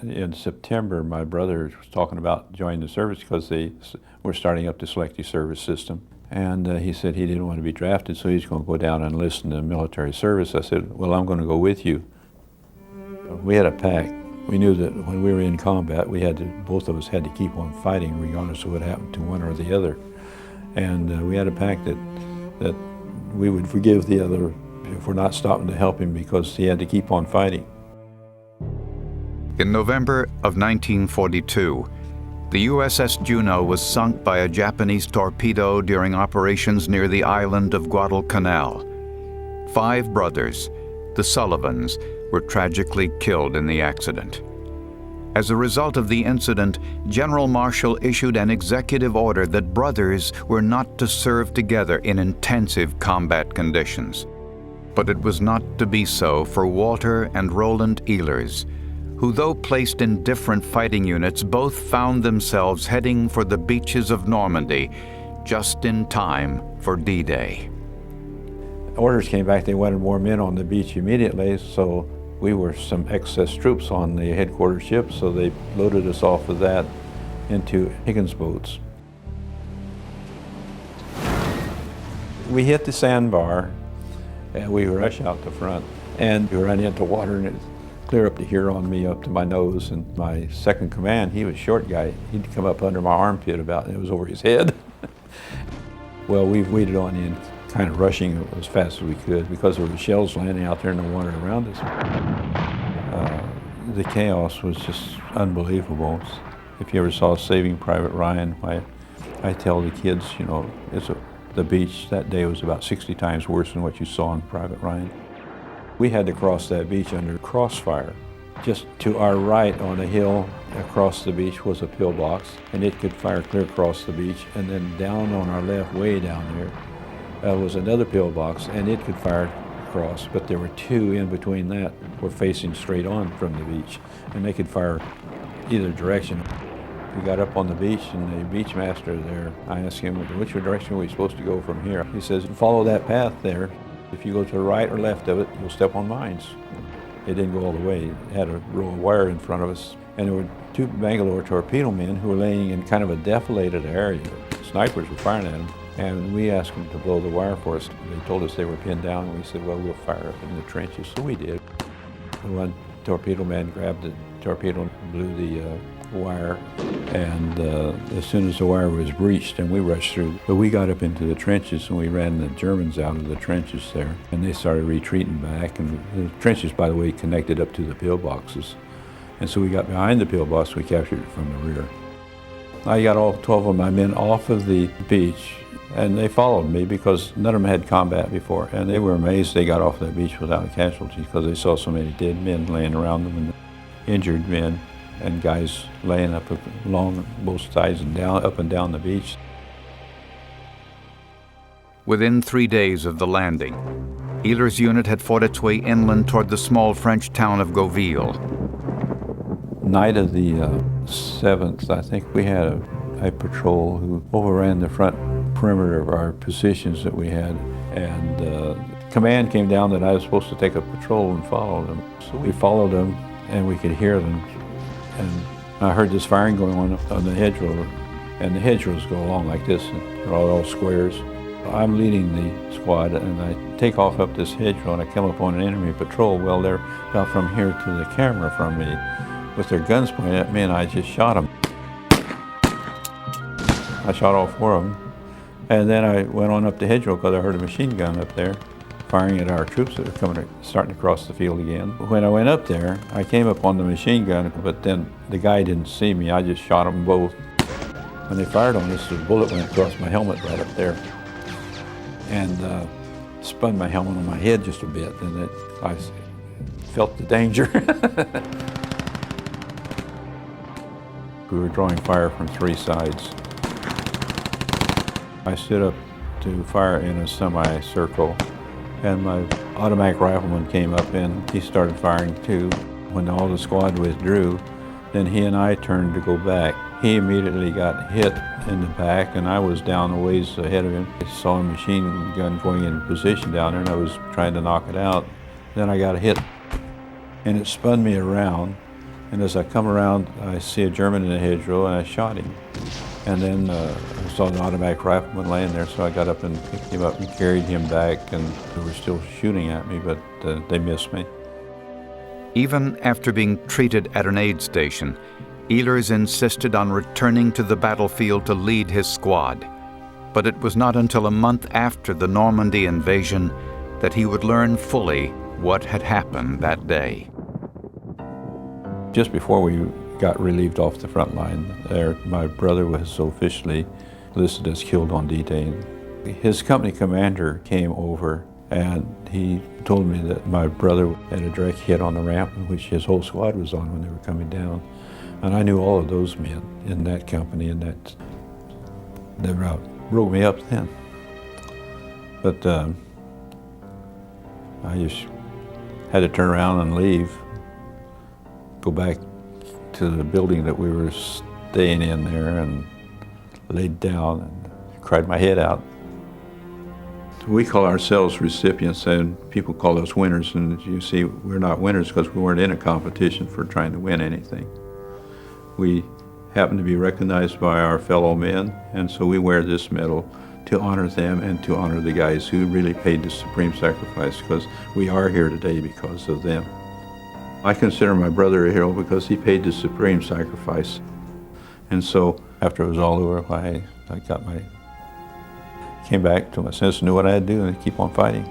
In September, my brother was talking about joining the service because they were starting up the selective service system. And he said he didn't want to be drafted, so he's going to go down and enlist in the military service. I said, well, I'm going to go with you. We had a pact. We knew that when we were in combat, both of us had to keep on fighting regardless of what happened to one or the other. And we had a pact that we would forgive the other if we're not stopping to help him because he had to keep on fighting. In November of 1942, the USS Juno was sunk by a Japanese torpedo during operations near the island of Guadalcanal. 5 brothers, the Sullivans, were tragically killed in the accident. As a result of the incident, General Marshall issued an executive order that brothers were not to serve together in intensive combat conditions. But it was not to be so for Walter and Roland Ehlers, who, though placed in different fighting units, both found themselves heading for the beaches of Normandy just in time for D-Day. Orders came back, they wanted more men on the beach immediately, so we were some excess troops on the headquarters ship, so they loaded us off of that into Higgins boats. We hit the sandbar, and we rushed out the front, and we ran into water, and it clear up to here on me, up to my nose, and my second command, he was a short guy. He'd come up under my armpit about, and it was over his head. Well, we waded on in, kind of rushing as fast as we could because there were shells landing out there in the water around us. The chaos was just unbelievable. If you ever saw Saving Private Ryan, I tell the kids, you know, the beach that day was about 60 times worse than what you saw in Private Ryan. We had to cross that beach under crossfire. Just to our right on a hill across the beach was a pillbox, and it could fire clear across the beach. And then down on our left, way down there, was another pillbox, and it could fire across. But there were 2 in between that were facing straight on from the beach, and they could fire either direction. We got up on the beach, and the beach master there, I asked him, which direction are we supposed to go from here? He says, follow that path there. If you go to the right or left of it, you'll step on mines. It didn't go all the way. It had a row of wire in front of us. And there were 2 Bangalore torpedo men who were laying in kind of a deflated area. Snipers were firing at them. And we asked them to blow the wire for us. They told us they were pinned down, and we said, well, we'll fire up in the trenches. So we did. One torpedo man grabbed the torpedo and blew the wire, and as soon as the wire was breached, and we rushed through, but we got up into the trenches, and we ran the Germans out of the trenches there, and they started retreating back, and the trenches, by the way, connected up to the pillboxes, and so we got behind the pillbox. We captured it from the rear. I got all 12 of my men off of the beach, and they followed me because none of them had combat before, and they were amazed they got off that beach without casualties because they saw so many dead men laying around them and injured men and guys laying up along both sides and up and down the beach. Within 3 days of the landing, Ehlers' unit had fought its way inland toward the small French town of Gauville. Night of the 7th, I think we had a patrol who overran the front perimeter of our positions that we had, and command came down that I was supposed to take a patrol and follow them. So we followed them, and we could hear them. And I heard this firing going on the hedgerow, and the hedgerows go along like this, and they're all squares. I'm leading the squad, and I take off up this hedgerow, and I come upon an enemy patrol. Well, they're about from here to the camera from me with their guns pointed at me, and I just shot them. I shot all 4 of them. And then I went on up the hedgerow because I heard a machine gun up there firing at our troops that were starting to cross the field again. When I went up there, I came up on the machine gun, but then the guy didn't see me. I just shot them both. When they fired on us, the bullet went across my helmet right up there and spun my helmet on my head just a bit, and I felt the danger. We were drawing fire from 3 sides. I stood up to fire in a semicircle, and my automatic rifleman came up and he started firing too. When all the squad withdrew, then he and I turned to go back. He immediately got hit in the back, and I was down a ways ahead of him. I saw a machine gun going in position down there, and I was trying to knock it out. Then I got hit, and it spun me around. And as I come around, I see a German in a hedgerow, and I shot him. And then I saw an automatic rifleman laying there, so I got up and picked him up and carried him back, and they were still shooting at me, but they missed me. Even after being treated at an aid station, Ehlers insisted on returning to the battlefield to lead his squad. But it was not until a month after the Normandy invasion that he would learn fully what had happened that day. Just before we got relieved off the front line there, my brother was officially listed as killed on D-Day. His company commander came over and he told me that my brother had a direct hit on the ramp in which his whole squad was on when they were coming down. And I knew all of those men in that company, and that they wrote me up then. But I just had to turn around and leave, go back to the building that we were staying in there, and laid down and cried my head out. We call ourselves recipients, and people call us winners, and you see, we're not winners because we weren't in a competition for trying to win anything. We happen to be recognized by our fellow men, and so we wear this medal to honor them and to honor the guys who really paid the supreme sacrifice, because we are here today because of them. I consider my brother a hero because he paid the supreme sacrifice. And so after it was all over, I came back to my senses, knew what I had to do, and keep on fighting.